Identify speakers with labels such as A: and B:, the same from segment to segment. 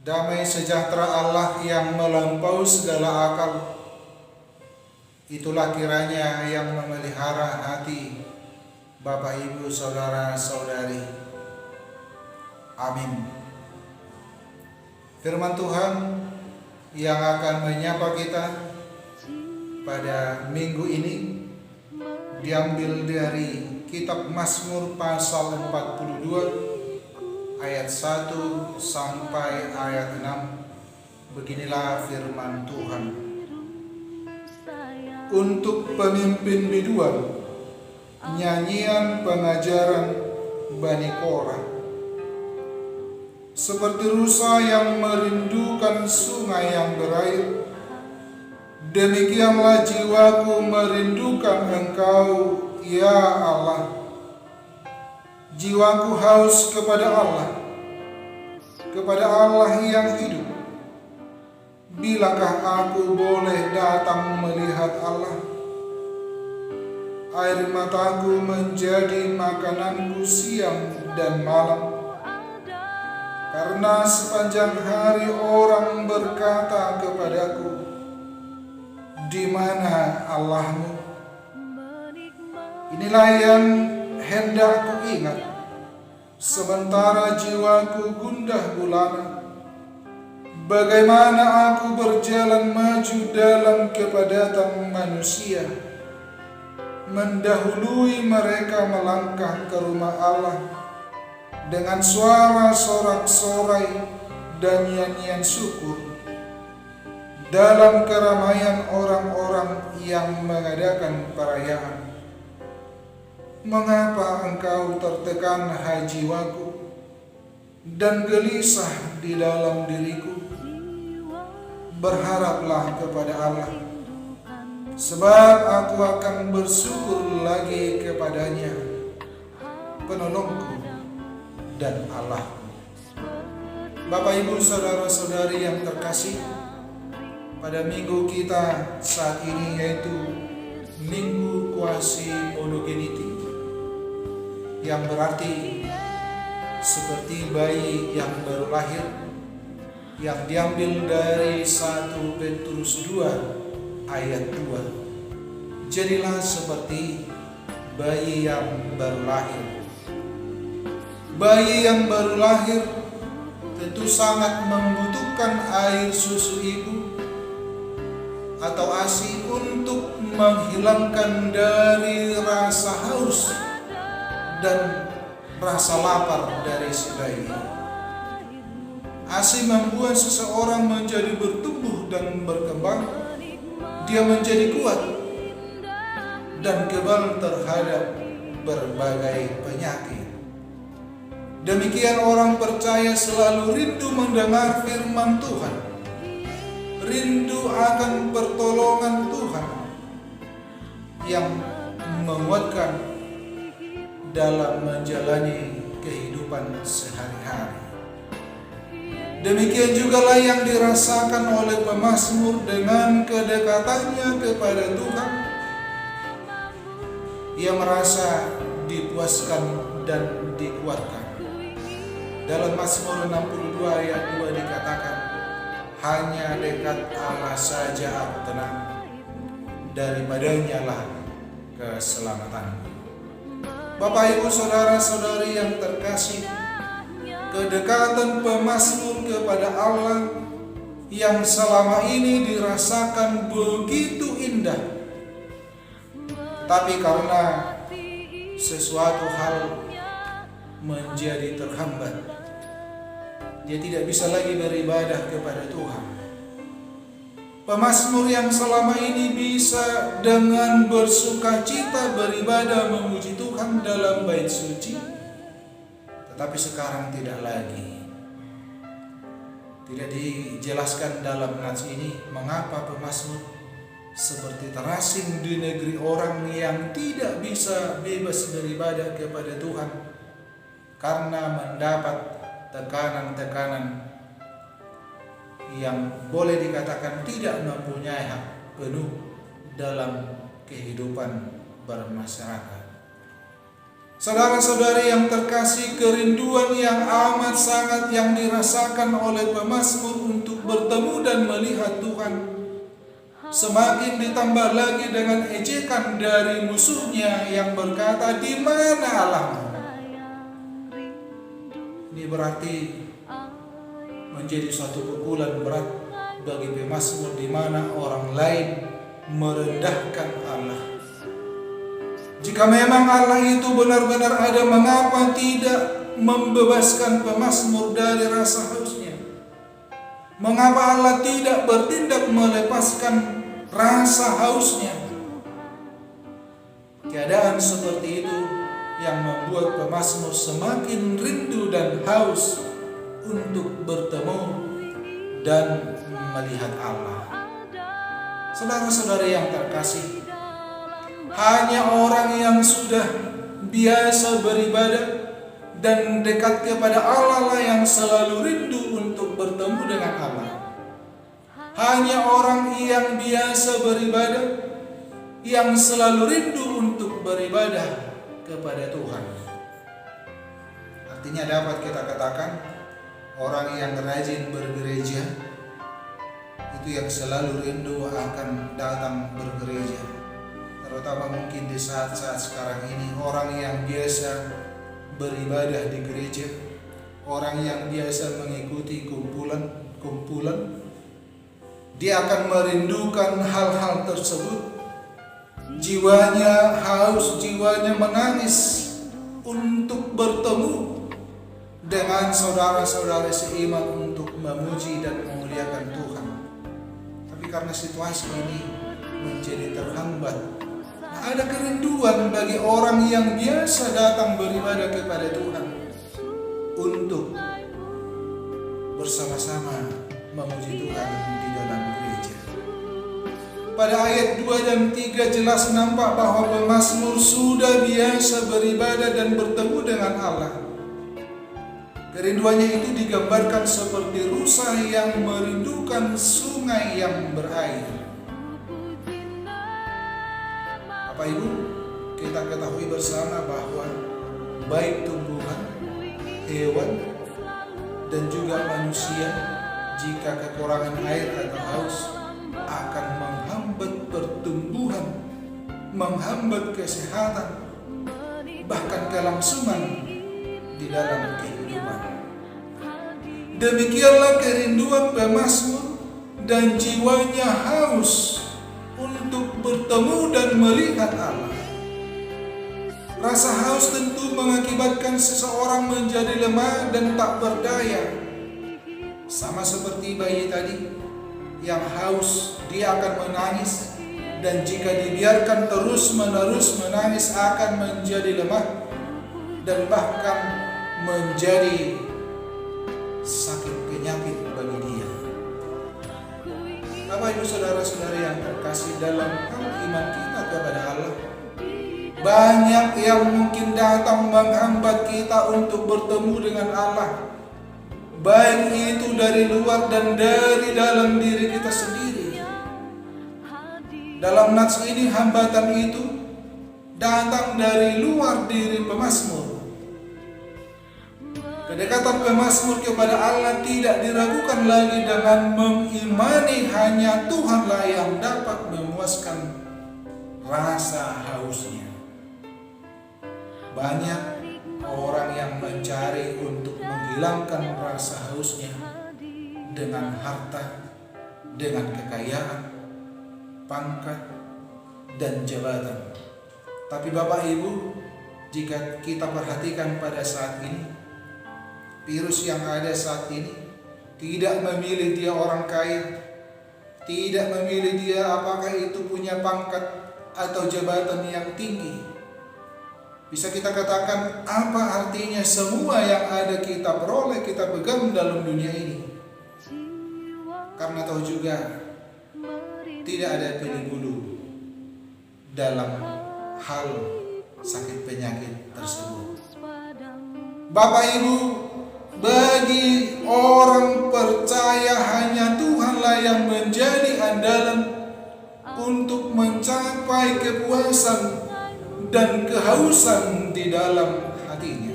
A: Damai sejahtera Allah yang melampaui segala akal, itulah kiranya yang memelihara hati Bapak, Ibu, Saudara-saudari. Amin. Firman Tuhan yang akan menyapa kita pada minggu ini diambil dari kitab Mazmur pasal 42 ayat 1 sampai ayat 6. Beginilah firman Tuhan. Untuk pemimpin biduan, nyanyian pengajaran Bani Korah. Seperti rusa yang merindukan sungai yang berair, demikianlah jiwaku merindukan Engkau, ya Allah. Jiwaku haus kepada Allah yang hidup. Bilakah aku boleh datang melihat Allah? Air mataku menjadi makananku siang dan malam, karena sepanjang hari orang berkata kepadaku, di mana Allahmu? Inilah yang hendak ku ingat, sementara jiwaku gundah gulana. Bagaimana aku berjalan maju dalam kepadatan manusia, mendahului mereka melangkah ke rumah Allah dengan suara sorak-sorai dan nyanyian syukur, dalam keramaian orang-orang yang mengadakan perayaan. Mengapa engkau tertekan, hai jiwaku, dan gelisah di dalam diriku? Berharaplah kepada Allah, sebab aku akan bersyukur lagi kepadanya, penolongku dan Allahku. Bapak, Ibu, Saudara-saudari yang terkasih, pada minggu kita saat ini yaitu Minggu Quasi-Monogeniti, yang berarti seperti bayi yang baru lahir, yang diambil dari 1 Petrus 2 ayat 2. Jadilah seperti bayi yang baru lahir. Bayi yang baru lahir tentu sangat membutuhkan air susu ibu atau ASI untuk menghilangkan dari rasa haus dan rasa lapar dari si bayi. ASI membuat seseorang menjadi bertumbuh dan berkembang. Dia menjadi kuat dan kebal terhadap berbagai penyakit. Demikian orang percaya selalu rindu mendengar firman Tuhan, rindu akan pertolongan Tuhan yang menguatkan dalam menjalani kehidupan sehari-hari. Demikian jugalah yang dirasakan oleh pemazmur dengan kedekatannya kepada Tuhan. Ia merasa dipuaskan dan dikuatkan. Dalam Mazmur 62 ayat 2 dikatakan, hanya dekat Allah saja aku tenang, daripadanya lah keselamatanku. Bapak, Ibu, Saudara-saudari yang terkasih, kedekatan pemazmur kepada Allah yang selama ini dirasakan begitu indah, tapi karena sesuatu hal menjadi terhambat, dia tidak bisa lagi beribadah kepada Tuhan. Pemazmur yang selama ini bisa dengan bersukacita beribadah memuji Tuhan dalam bait suci, tetapi sekarang tidak lagi. Tidak dijelaskan dalam nats ini mengapa pemazmur seperti terasing di negeri orang yang tidak bisa bebas beribadah kepada Tuhan karena mendapat tekanan-tekanan yang boleh dikatakan tidak mempunyai hak penuh dalam kehidupan bermasyarakat. Saudara-saudari yang terkasih, kerinduan yang amat sangat yang dirasakan oleh pemazmur untuk bertemu dan melihat Tuhan semakin ditambah lagi dengan ejekan dari musuhnya yang berkata, "Di mana Allahmu?" Ini berarti menjadi suatu pukulan berat bagi pemazmur di mana orang lain merendahkan Allah. Jika memang Allah itu benar-benar ada, mengapa tidak membebaskan pemazmur dari rasa hausnya? Mengapa Allah tidak bertindak melepaskan rasa hausnya? Keadaan seperti itu yang membuat pemazmur semakin rindu dan haus untuk bertemu dan melihat Allah. Saudara-saudari yang terkasih, hanya orang yang sudah biasa beribadah dan dekat kepada Allah lah yang selalu rindu untuk bertemu dengan Allah. Hanya orang yang biasa beribadah yang selalu rindu untuk beribadah kepada Tuhan. Artinya dapat kita katakan, orang yang rajin bergereja itu yang selalu rindu akan datang bergereja. Terutama mungkin di saat-saat sekarang ini, orang yang biasa beribadah di gereja, orang yang biasa mengikuti kumpulan, dia akan merindukan hal-hal tersebut. Jiwanya haus, jiwanya menangis untuk bertemu dengan saudara-saudara seiman untuk memuji dan memuliakan Tuhan. Tapi karena situasi ini menjadi terhambat, ada kerinduan bagi orang yang biasa datang beribadah kepada Tuhan untuk bersama-sama memuji Tuhan di dalam gereja. Pada ayat 2 dan 3 jelas nampak bahwa pemazmur sudah biasa beribadah dan bertemu dengan Allah. Kerinduannya itu digambarkan seperti rusa yang merindukan sungai yang berair. Bapak Ibu, kita ketahui bersama bahwa baik tumbuhan, hewan, dan juga manusia, jika kekurangan air atau haus, akan menghambat pertumbuhan, menghambat kesehatan, bahkan kelangsungan di dalam kehidupan. Demikianlah kerinduan pemazmur dan jiwanya haus untuk bertemu dan melihat Allah. Rasa haus tentu mengakibatkan seseorang menjadi lemah dan tak berdaya. Sama seperti bayi tadi yang haus, dia akan menangis, dan jika dibiarkan terus-menerus menangis akan menjadi lemah dan bahkan menjadi sakit penyakit bagi dia. Bapak Ibu saudara-saudari yang terkasih, dalam hal iman kita kepada Allah, banyak yang mungkin datang menghambat kita untuk bertemu dengan Allah, baik itu dari luar dan dari dalam diri kita sendiri. Dalam nats ini, hambatan itu datang dari luar diri pemazmur. Kedekatan pemazmur kepada Allah tidak diragukan lagi dengan mengimani hanya Tuhanlah yang dapat memuaskan rasa hausnya. Banyak orang yang mencari untuk menghilangkan rasa hausnya dengan harta, dengan kekayaan, pangkat, dan jabatan. Tapi Bapak Ibu, jika kita perhatikan pada saat ini, virus yang ada saat ini tidak memilih dia orang kaya, tidak memilih dia apakah itu punya pangkat atau jabatan yang tinggi. Bisa kita katakan, apa artinya semua yang ada kita peroleh, kita pegang dalam dunia ini? Karena tahu juga tidak ada pilih bulu dalam hal sakit penyakit tersebut. Bapak Ibu, bagi orang percaya hanya Tuhanlah yang menjadi andalan untuk mencapai kepuasan dan kehausan di dalam hatinya.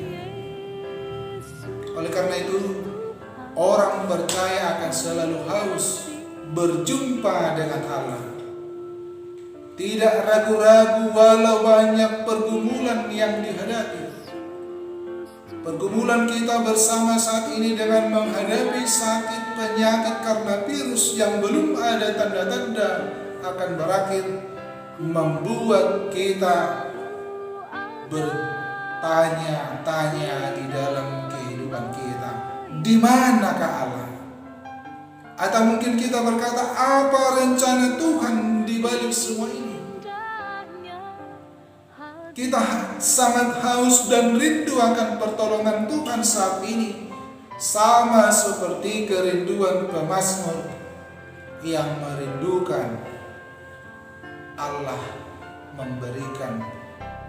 A: Oleh karena itu, orang percaya akan selalu haus berjumpa dengan Allah. Tidak ragu-ragu walau banyak pergumulan yang dihadapi. Pergumulan kita bersama saat ini dengan menghadapi sakit penyakit karena virus yang belum ada tanda-tanda akan berakhir, membuat kita bertanya-tanya di dalam kehidupan kita, di manakah Allah? Atau mungkin kita berkata, apa rencana Tuhan di balik semua ini? Kita sangat haus dan rindu akan pertolongan Tuhan saat ini, sama seperti kerinduan pemazmur yang merindukan Allah memberikan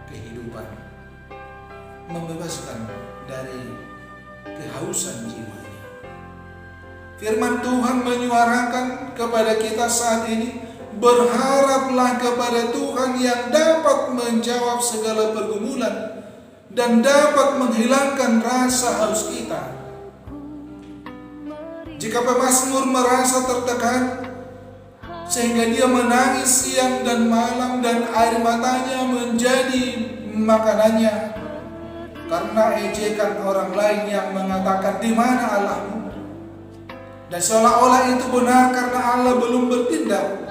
A: kehidupan, membebaskan dari kehausan jiwanya. Firman Tuhan menyuarakan kepada kita saat ini, berharaplah kepada Tuhan yang dapat menjawab segala pergumulan dan dapat menghilangkan rasa haus kita. Jika pemazmur merasa tertekan sehingga dia menangis siang dan malam dan air matanya menjadi makanannya karena ejekan orang lain yang mengatakan, di mana Allahmu? Dan seolah-olah itu benar karena Allah belum bertindak.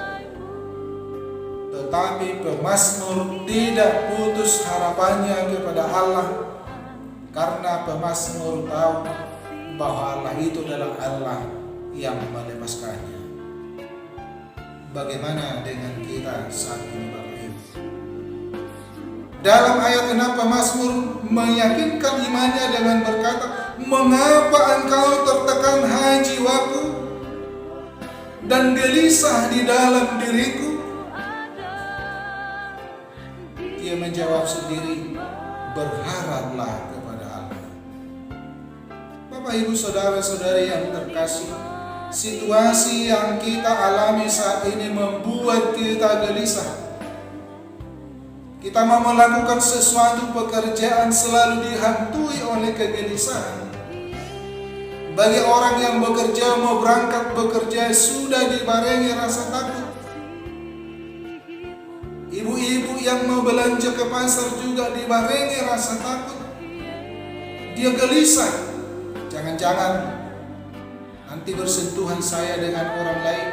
A: Tetapi pemazmur tidak putus harapannya kepada Allah, karena pemazmur tahu bahwa Allah itu adalah Allah yang melepaskannya. Bagaimana dengan kita saat ini, Bapak Ibu? Dalam ayat 6 pemazmur meyakinkan imannya dengan berkata, mengapa engkau tertekan hai jiwaku dan gelisah di dalam diriku? Dia menjawab sendiri, berharaplah kepada Allah. Bapak Ibu saudara-saudari yang terkasih, situasi yang kita alami saat ini membuat kita gelisah. Kita mau melakukan sesuatu pekerjaan selalu dihantui oleh kegelisahan. Bagi orang yang bekerja, mau berangkat bekerja sudah dibarengi rasa takut. Ibu-ibu yang mau belanja ke pasar juga dibarengi rasa takut. Dia gelisah. Jangan-jangan nanti bersentuhan saya dengan orang lain,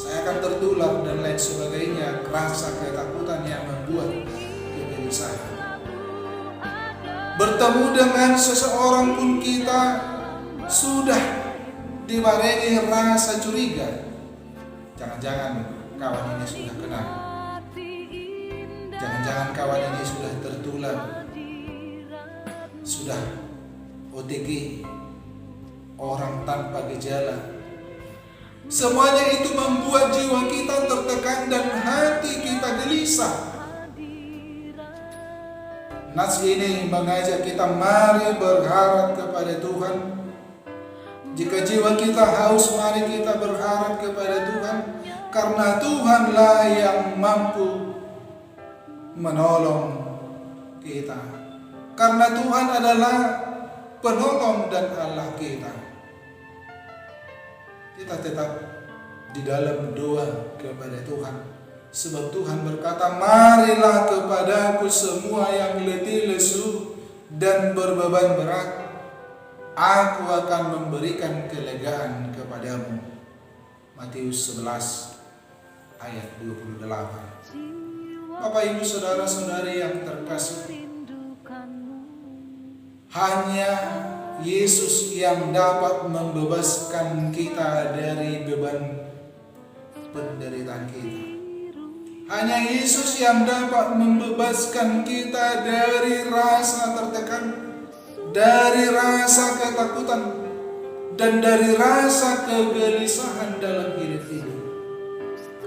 A: saya akan tertular dan lain sebagainya. Rasa ketakutan yang membuat kegelisahan. Bertemu dengan seseorang pun kita sudah dibarengi rasa curiga. Jangan-jangan kawan ini sudah kenal. Jangan-jangan kawan ini sudah tertular, sudah OTG, orang tanpa gejala. Semuanya itu membuat jiwa kita tertekan dan hati kita gelisah. Nas ini mengajak kita, mari berharap kepada Tuhan. Jika jiwa kita haus, mari kita berharap kepada Tuhan, karena Tuhanlah yang mampu menolong kita. Karena Tuhan adalah penolong dan Allah kita. Kita tetap di dalam doa kepada Tuhan, sebab Tuhan berkata, marilah kepadaku semua yang letih lesu dan berbeban berat, aku akan memberikan kelegaan kepadamu. Matius 11 ayat 28. Bapak Ibu saudara-saudari yang terkasih, hanya Yesus yang dapat membebaskan kita dari beban penderitaan kita. Hanya Yesus yang dapat membebaskan kita dari rasa tertekan, dari rasa ketakutan, dan dari rasa kegelisahan dalam hidup ini.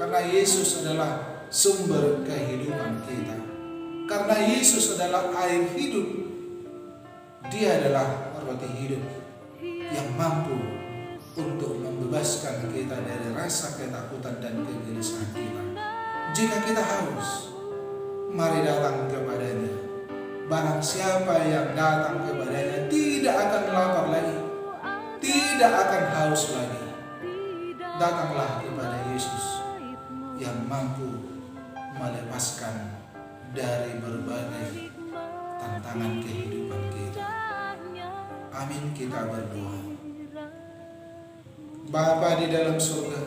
A: Karena Yesus adalah sumber kehidupan kita. Karena Yesus adalah air hidup. Dia adalah roti hidup yang mampu untuk membebaskan kita dari rasa ketakutan dan kegelisahan kita. Jika kita haus, mari datang kepadanya. Barang siapa yang datang kepadanya tidak akan lapar lagi, tidak akan haus lagi. Datanglah kepada Yesus yang mampu melepaskan dari berbagai tantangan kehidupan kita. Amin, kita berdoa. Bapa di dalam surga,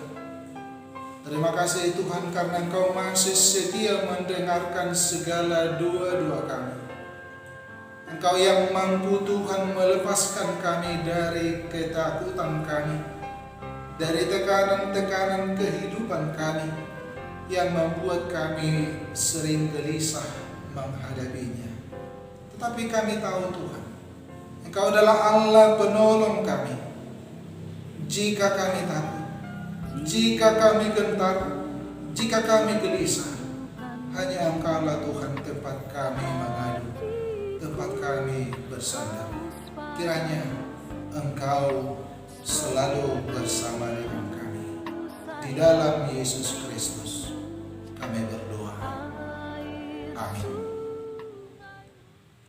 A: terima kasih Tuhan karena Engkau masih setia mendengarkan segala doa-doa kami. Engkau yang mampu Tuhan melepaskan kami dari ketakutan kami, dari tekanan-tekanan kehidupan kami yang membuat kami sering gelisah menghadapinya. Tetapi kami tahu Tuhan, Engkau adalah Allah penolong kami. Jika kami takut, jika kami gentar, jika kami gelisah, hanya Engkau-lah Tuhan tempat kami mengadu, tempat kami bersandar. Kiranya Engkau selalu bersama dengan kami. Di dalam Yesus Kristus